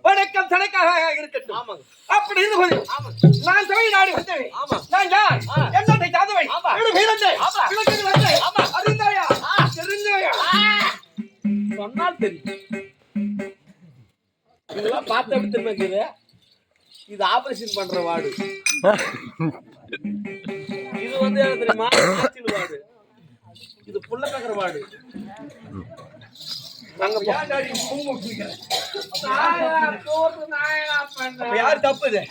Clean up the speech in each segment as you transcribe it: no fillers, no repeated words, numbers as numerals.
வணக்கம் தனக்காக இருக்கட்டும். அப்படி இருந்து நான் தமிழ் நாடு வந்தேன். நான் யார்? என்னை காதவை வீரந்தே அறிந்தாயா தெரிஞ்சாயா சொன்னால் தெரியும். இதெல்லாம் பார்த்து எப்படி தெரியுமா? இது ஆபரேஷன் பண்ற வார்டு. இது வந்து என்ன தெரியுமா? வார்டு. இது புள்ள கக்கற வார்டு. அங்க யாரு தப்பு இது?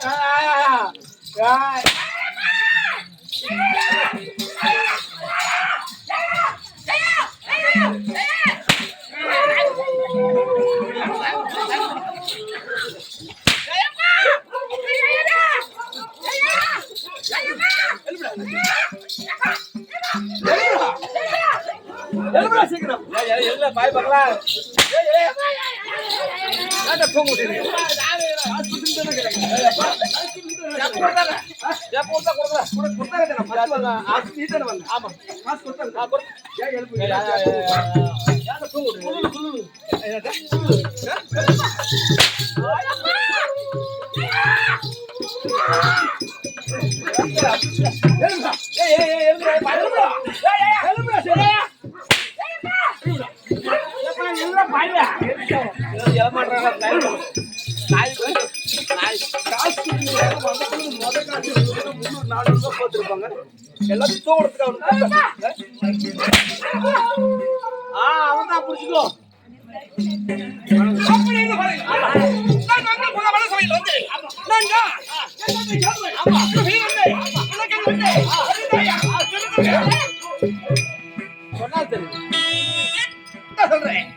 சீக்கிரம் பாய் பார்க்கலாம். அவன் புடிச்சுக்கோ. சொன்னா தெரியும் சொல்றேன்.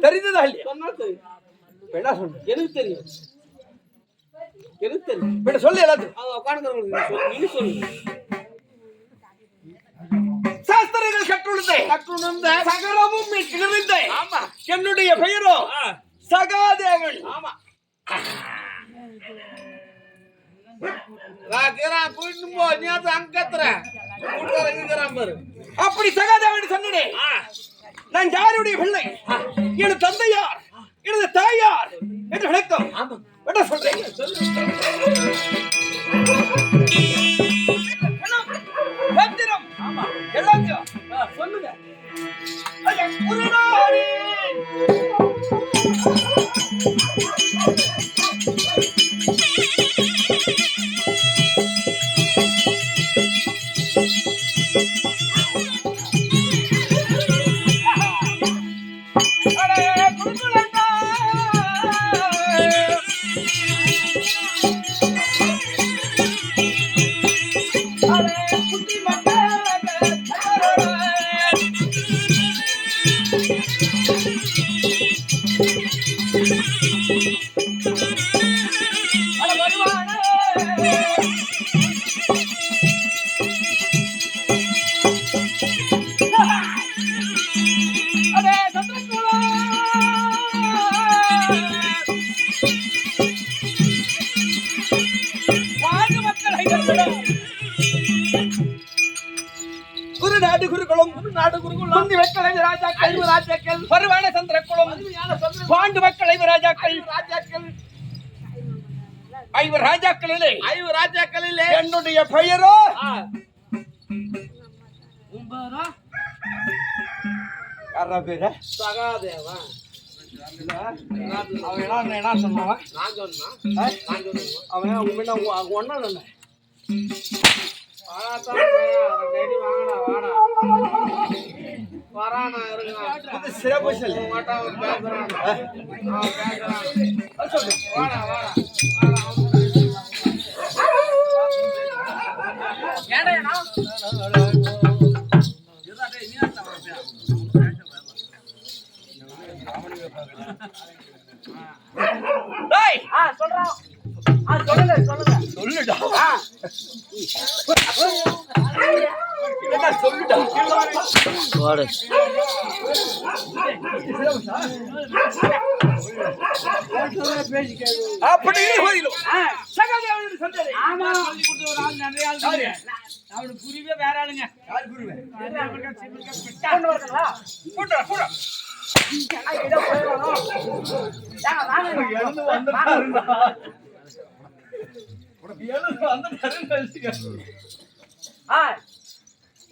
தெரிந்ததா இல்லையா? எனக்கு தெரியும். எனக்கு தெரியும். சொல்லு எல்லாத்தையும். நீ சொல்லு. சாஸ்திரங்கள் கற்றுணர்ந்த சகலமும் மீட்டிருந்த என்னுடைய பெயரோ சகாதேவன். ஆமா, அப்படி சகாதேவன் சொன்னேன். நான் யாருடைய பிள்ளை? என் தந்தையார் நாடு குருகுலம் முந்தி மக்கள் ராஜாக்கள் ராஜாக்கள் பருவான சந்திரகுலம் பாண்டு மக்கள் ராஜாக்கள் ஐவர் ராஜாக்களிலே என்னுடைய பெயரோ யாரா பேரு சகாதேவா. அவன் என்ன சொன்னான் நான் சொன்னேன் அவன் ஒன்னா வாடா வரானா இருங்க சிறப்பு சொல்லு வாடா வாடா அப்படி அவனுக்கு புரியவே வேற ஆளுங்க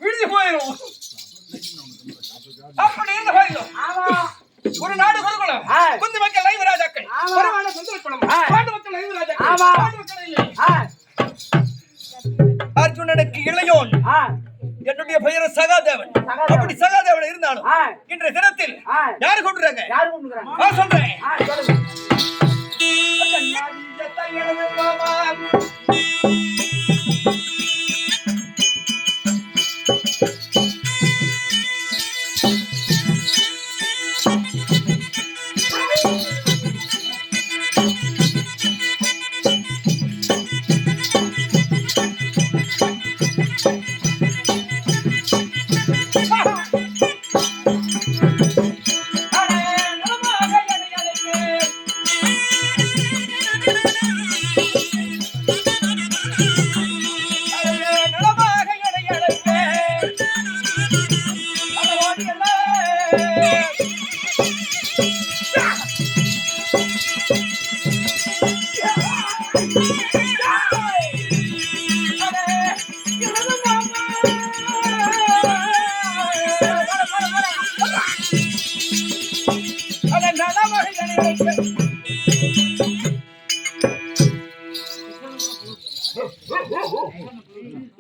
விழுந்து போயிடும். அப்படி இருந்து போயிடும். ஒரு நாடு குருகுலம் குந்தி மக்கள் ஐந்து ராஜாக்கள் பரவான சந்திரகுலம் பாண்டு மக்கள் ஐந்து ராஜாக்கள் அர்ஜுனனுக்கு இளையோன் என்னுடைய பெயர் சகாதேவன். அப்படி சகாதேவன் இருந்தாலும் இன்றைய தினத்தில் யாரு கூப்பிடுறாங்க நான் சொல்றேன்.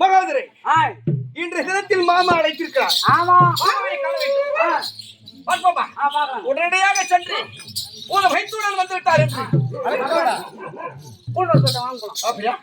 மகாதரே இன்றைய தினத்தில் மாமா அழைத்திருக்கிறார். உடனடியாக சென்று ஒரு வைத்துடன் வந்து விட்டார் என்று அப்படியா?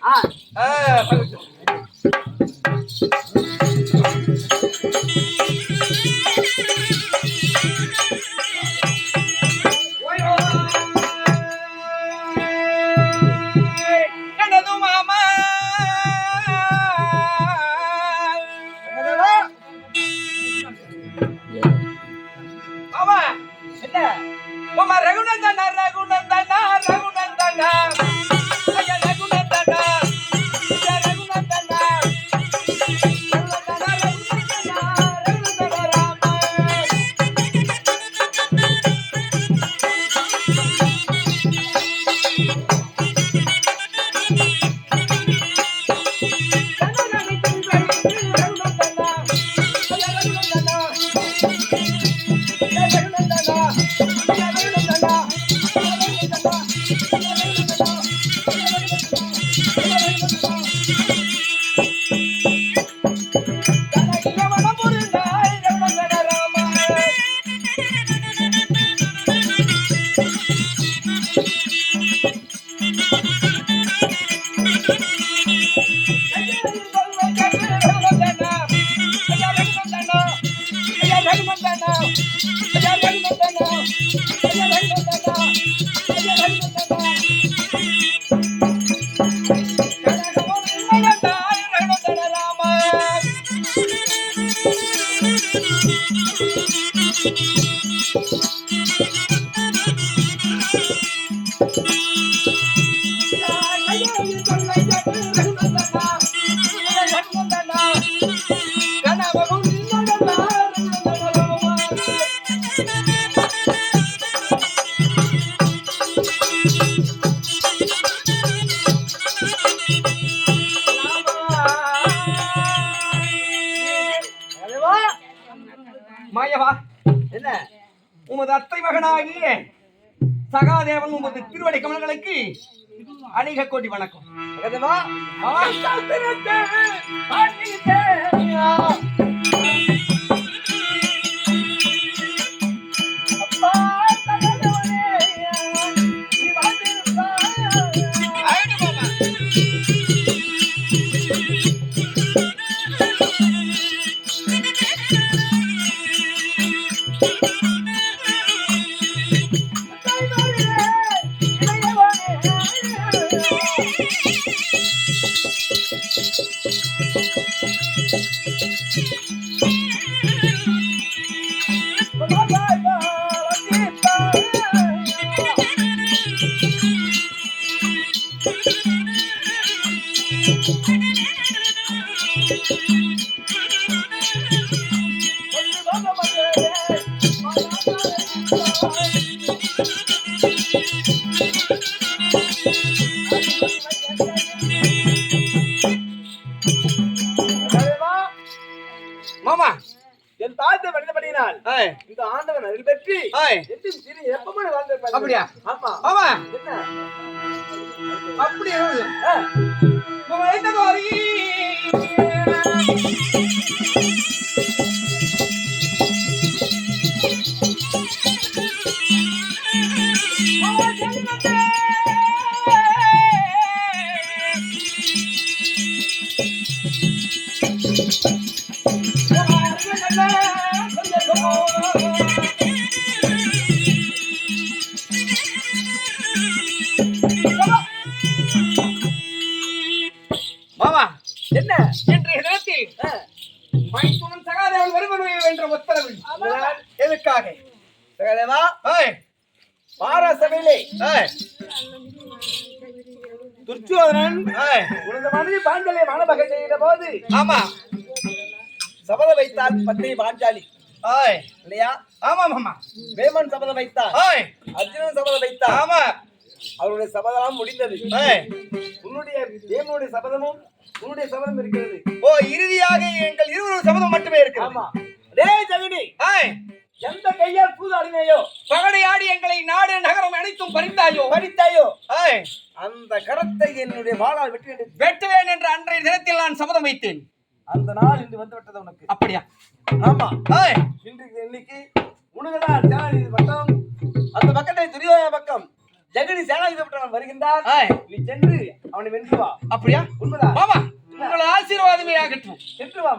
மாயவா, என்ன உமது அத்தை மகனாகிய சகாதேவன் உமது திருவடி கமலங்களுக்கு அநேக கோடி வணக்கம். மாமா, என் தாயத்தை மனிதபடியினால் இந்த ஆண்டவன் அதில் பெற்றி எப்பவுமே வாழ்ந்திருப்பாங்க. அப்படியா? ஆமா. மாமா, என்ன அப்படி மாமா, என்ன இன்றைய தினத்தில் மைத்துனன் சகாதேவன் வருவன் என்ற உத்தரவு எதற்காக? சகாதேவா, பாராசபையிலே துர்ச்சோதனன் உனது மனைவி பாஞ்சாலியை மானபகை செய்கிற போது ஆமா சபதம் வைத்தால் பத்தினி பாஞ்சாலி இல்லையா? ஆமா மாமா. வேமன் சபதம் வைத்தார், அர்ஜுனன் சபதம் வைத்தார். ஆமா, அவருடைய சபதம் முடிந்தது. உன்னுடைய தேவனுடைய சபதமும் உன்னுடைய சபதம் இருக்கிறது. ஓ, இறுதியாக எங்கள் இருவரும் சபதம் மட்டுமே இருக்கு. ஆமா. டேய் ஜெகனி, எந்த கையால் பூதாடினையோ பகடையாடி எங்களை நாடு நகரம் அனைத்தும் பறித்தாயோ அந்த கரத்தை என்னுடைய வாளால் வெட்டுவேன் என்ற அன்றைய தினத்தில் நான் சபதம் வைத்தேன். அந்த நாள் இன்று வந்து விட்டது உனக்கு. அப்படியா? ஆமா. இன்னைக்கு உனக்குதான் சேனாதிபதி பட்டம், அந்த பக்கத்தை துரியோதன பக்கம் ஜெகனி சேனாதிபதி பட்டம் வருகின்றார். நீ சென்று அவனை வென்று வா. அப்படியா? உண்மைதான் மாமா. உங்கள் ஆசீர்வாதமே ஆகட்டும். சென்று வா.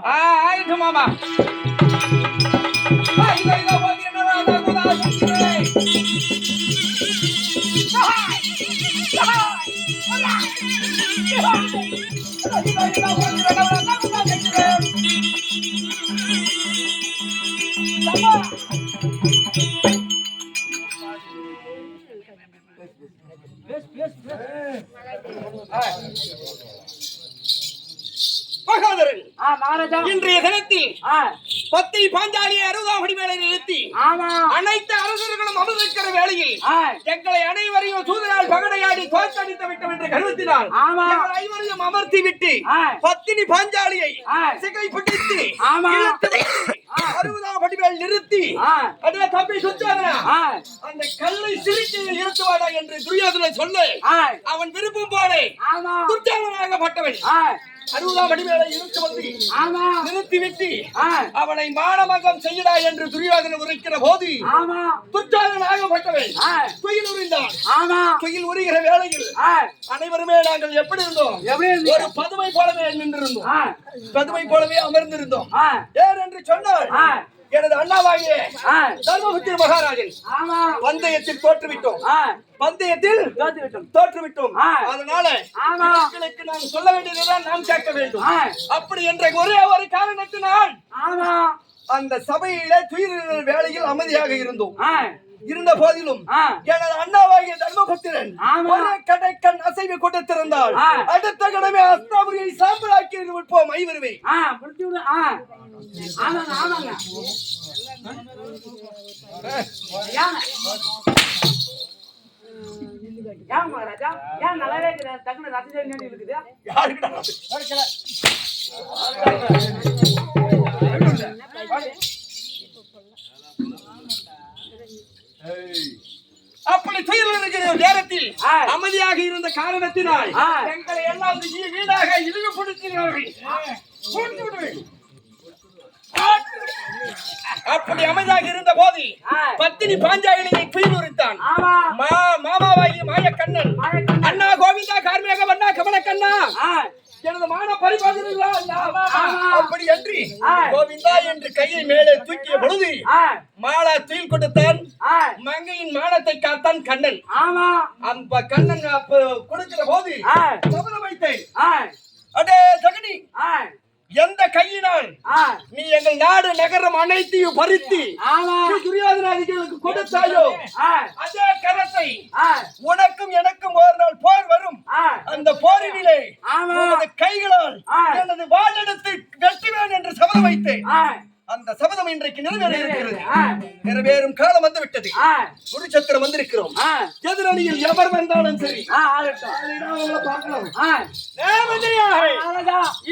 ஆகட்டும் மாமா. இன்றைய தினத்தில் பத்தி பாஞ்சாலியை 60ஆம் அடி மேலே நிறுத்தி அனைத்து அரசர்களும் அமர்ந்திருக்கிற வேளையில் எங்களை அனைவரையும் சூதனால் பகடையாடி தோற்கடித்து விட்டோம் என்ற கருத்தினால் எங்கள் ஐவரையும் அமர்த்தி விட்டு பத்தினி பாஞ்சாலியை சிகை பிடித்து 60ஆம் அடி மேல் நிறுத்தி அடே தம்பி சுத்தோதனா, அந்த கல்லை சிரித்து நிறுத்துவாடா என்று துரியோதனன் சொல்ல அவன் விருப்பம் போலே துர்யோதனாகப்பட்டவன் 60ஆம் அடி மேலே இருந்து வந்து நிறுத்தி விட்டு அவனை மானமகம் செய்யடா என்று துரியோதனன் உரைக்கிற போது துர்யோதனாகப்பட்டவன் துயில் உரிந்தான். துயில் உரிகிற வேளையில் அனைவருமே நாங்கள் எப்படி இருந்தோம்? ஒரு பதுமை போலவே நின்றிருந்தோம், பதுமை போலவே அமர்ந்திருந்தோம். ஏன் என்று சொன்னால் எனது அண்ணாவாகிய தர்மபுத்திர மகாராஜன் பந்தயத்தில் தோற்றுவிட்டோம். அதனால மக்களுக்கு நாம் சொல்ல வேண்டியதுதான் நாம் கேட்க வேண்டும். அப்படி என்ற ஒரே ஒரு காரணத்தினால் அந்த சபையில துயில் வேளையில் அமைதியாக இருந்தோம். இருந்த போதிலும் எனது அண்ணாவாகிய தர்மபுத்திரன் ஒரு கடைக்கண் அசைவை கொண்டு திறந்தால் அடுத்த கடமை அஸ்தாபுரியை சாம்பலாக்கி விடுப்போம் ஐவருவே. அப்படி துயில் இருக்கிற நேரத்தில் அமைதியாக இருந்த காரணத்தினால் எங்களை எல்லாம் வீடாக இழிவுபடுத்தினார்கள். அப்படி அமைதியாக இருந்த போது பத்தினி பாஞ்சாலியை துயிலுரித்தான் மாமாவாகி மாயக்கண்ணன். அண்ணா கோவிந்தா கார்மேக வண்ணா கமலக்கண்ணா எனது மான பரிபாதிகளா அப்படி என்று கோவிந்தா என்று கையை மேலே தூக்கிய பொழுது மாலா துயில் கொடுத்தான். மங்கையின் மானத்தை காத்தான் கண்ணன். அந்த கண்ணன் கொடுக்கிற போது சபதம் வைத்தேன். அடே ஜெகனி, எந்த கையினால் நீ எங்கள் நாடு நகரம் அனைத்தையும் பறித்து துரியோதனாதிகளுக்கு கொடுத்தாயோ அதே கரத்தை உனக்கும் எனக்கும் ஒரு நாள் போர் வரும். அந்த போரினிலே உனது கைகளால் எனது வாழெடுத்து வெட்டுவேன் என்று சபதம் வைத்தேன். அந்த சபதம் இன்றைக்கு நிறைவேறும் காலம் வந்து விட்டது. குருச்சத்திரம் வந்திருக்கிறோம். எதிரணியில் எவர் வந்தாலும் சரி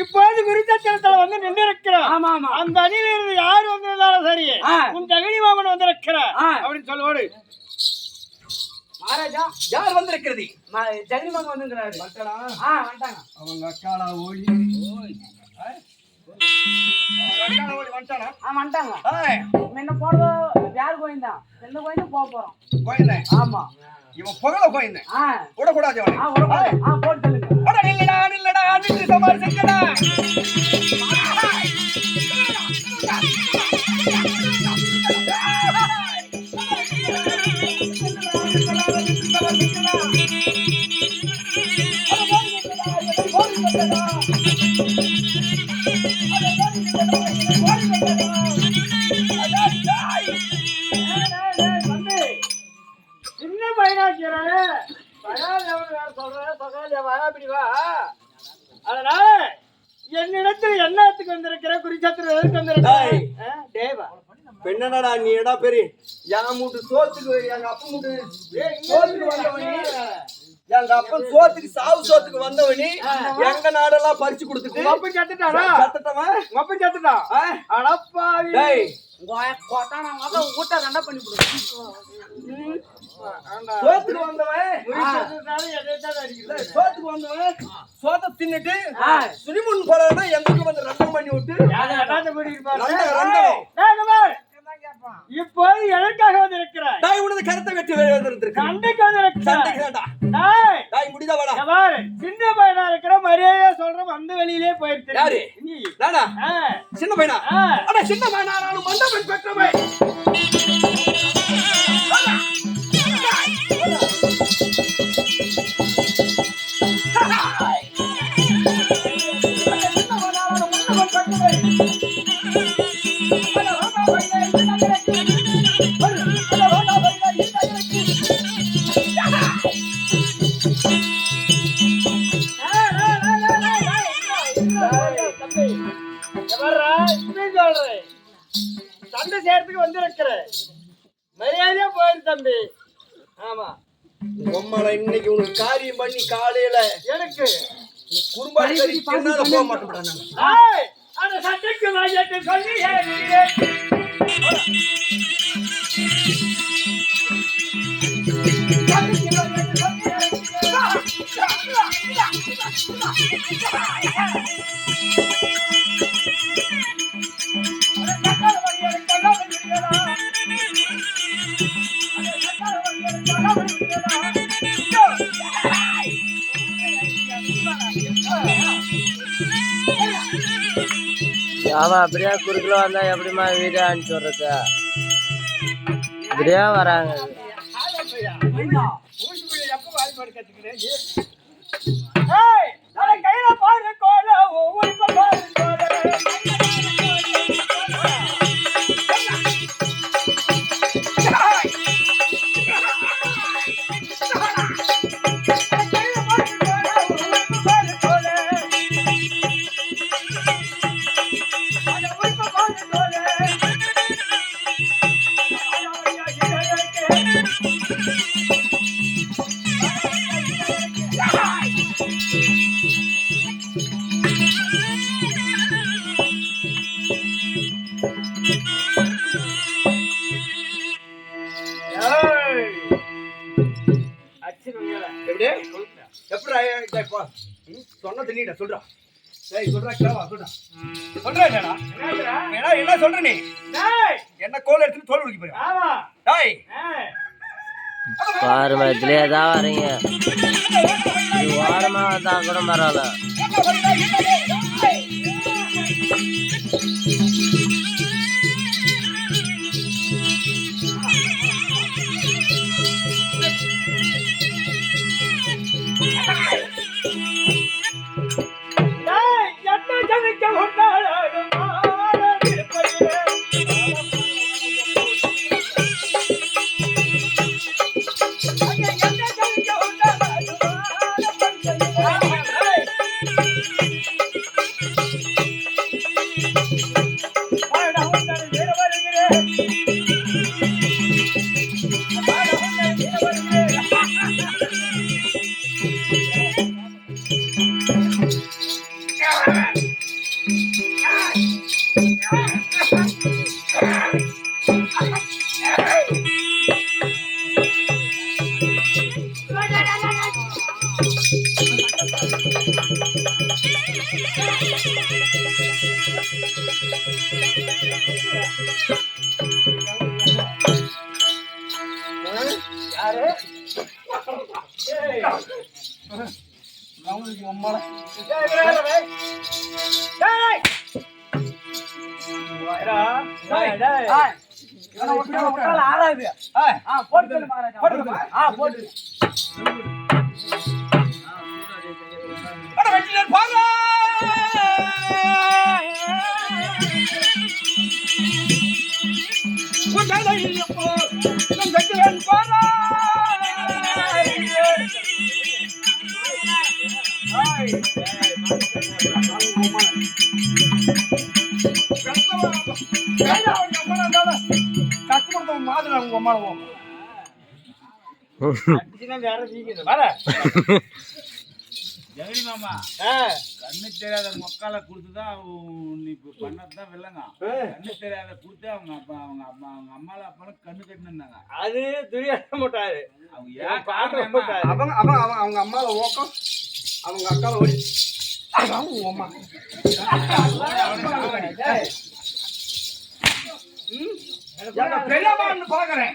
இப்போது குருச்சத்திரத்தில் வந்து நின்றிருக்கிறோம். அந்த அணியில் இருந்து யார் வந்திருந்தாலும் சரி உன் ஜெகனி மாமன் வந்திருக்கிறார் அப்படின்னு சொல்லுவாரு. மகாராஜா யார் வந்திருக்கிறது? ஜெகனி மாமன் வந்துருக்கிறாரு. வந்துட்டாங்க. அவங்க அக்காலா ஓடி என்ன போறது யாரு கோயிந்தான் என்ன கோயிந்து போக போறோம். கோயிந்தேன். ஆமா, இவன் புகழ கோயிந்தேன். விடக்கூடாது. போட்டு இல்லடா இல்லடா நின்று சமாளி செஞ்சடா. சின்ன பையனாக்கிறேன். அதனால என்னிடத்தில் என்னத்துக்கு வந்திருக்கிற குறிச்சத்திரம் எதுக்கு வந்திருக்க தேவா பெண்ணடா நீ எடா பெரிய என் மூட்டு சோத்துக்கு எங்க அப்பா மூட்டு சோத்துக்கு வந்தவனி, எங்க அப்பன் சோத்துக்கு சாவு சோத்துக்கு வந்தவனி எங்க நாடெல்லாம் பறிச்சு கொடுத்துட்டு அப்ப செத்துட்டானா? செத்துட்டவன் அப்ப செத்துட்டான். அடப்பாவி சோத்துக்கு வந்தவன் சோத்துக்கு வந்தவன் சோத்தை தின்னுட்டு சுனிமுன் போறா எங்களுக்கு வந்து ரத்தம் பண்ணி விட்டு இப்போ எனக்காக வந்திருக்கிறார். உனது கருத்தை வெட்டி வந்திருக்கிறேன். சின்ன பையனா இருக்கிற மரியாதையா சொல்றோம். அந்த வெளியிலே போயிருக்கு. யாரு? நானா? சின்ன பையனா? அட சின்ன பையனா நான் மண்டபம் பெற்றவை. சண்டை சேர்த்துக்கு வந்திருக்கிற மரியாதையா போயிரு தம்பி. ஆமா, உம்மளை இன்னைக்கு உனக்கு காரியம் பண்ணி காலையில எனக்கு குறும்பாடி போக மாட்டேன். அந்த சட்டைக்கு வாங்கிட்டு சொல்லி ஆமா, அப்படியே குறுக்கல வந்தா எப்படிமா வீடியோ அனுப்பிச்சு விடுறது? இப்படியே வராங்க. கையில பாரு கோல பாரு கோல சொன்ன திடீட சொல்றா சொல்றா கேவா சொல்றா சொல்றா என்ன சொல்ற நீ என்ன கோல் எடுத்து தோல் உரிக்க போறியா ஆமா டேய் பாருமா இதுலயே தான் வரீங்க இது ஓரமா வந்தா கூட பரவாயில்ல ஜெகடி மாமா கண்ணு தெரியாத மொக்கால கொடுத்துதான் நீ பண்ணதான் வில்லங்க கண்ணு தெரியாத கொடுத்து அவங்க அப்பா அவங்க அம்மா அவங்க அம்மால அப்பாலும் கண்ணு கட்டினாங்க அது துரியாத மாட்டாரு அவங்க ஏன் பாடுறாங்க அவங்க அம்மால ஓக்கம் அவங்க அக்கால ஓடி உங்க அம்மா பெரியம்மான்னு பாக்குறேன்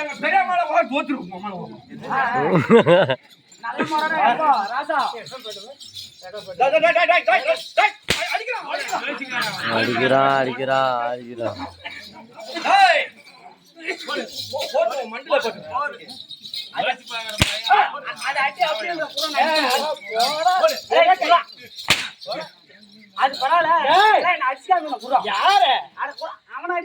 எங்க பெரியம்மால ஓடி போத்துருக்கும் அம்மால அடிக்கிறான் அடிக்கிறான் அடிக்கிறான் மண்டில போட்டு அது பரவாயில்ல அடிச்சாங்க யாரு அவனை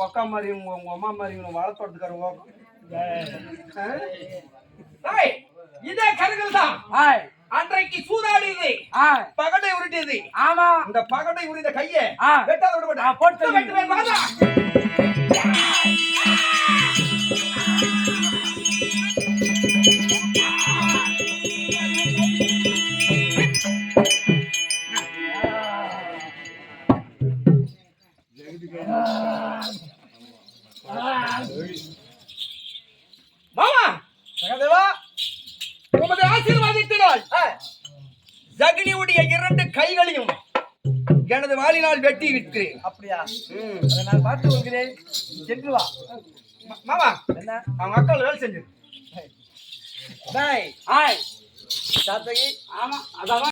ஒக்கா மாதிரி உங்க அம்மா மாதிரி வளர்த்தோட்டத்துக்கார இதே கருங்கள் தான் அன்றைக்கு சூதாடியது பகடை உருட்டியது. ஆமா, இந்த பகடை உரிந்த கையை வெட்டாத விட போட்டு மாமா சகதேவா, உமது ஆசீர்வாதத்தினால் ஜகினியுடைய 2 கைகளையும் எனது வாளினால் வெட்டி இருக்கிறேன். அப்படியா? அதை நான் பார்த்து கொள்கிறேன். சென்று வா. மாமா என்ன? அவங்க அக்கால வேலை செஞ்சு சாத்தகி. ஆமா அதான்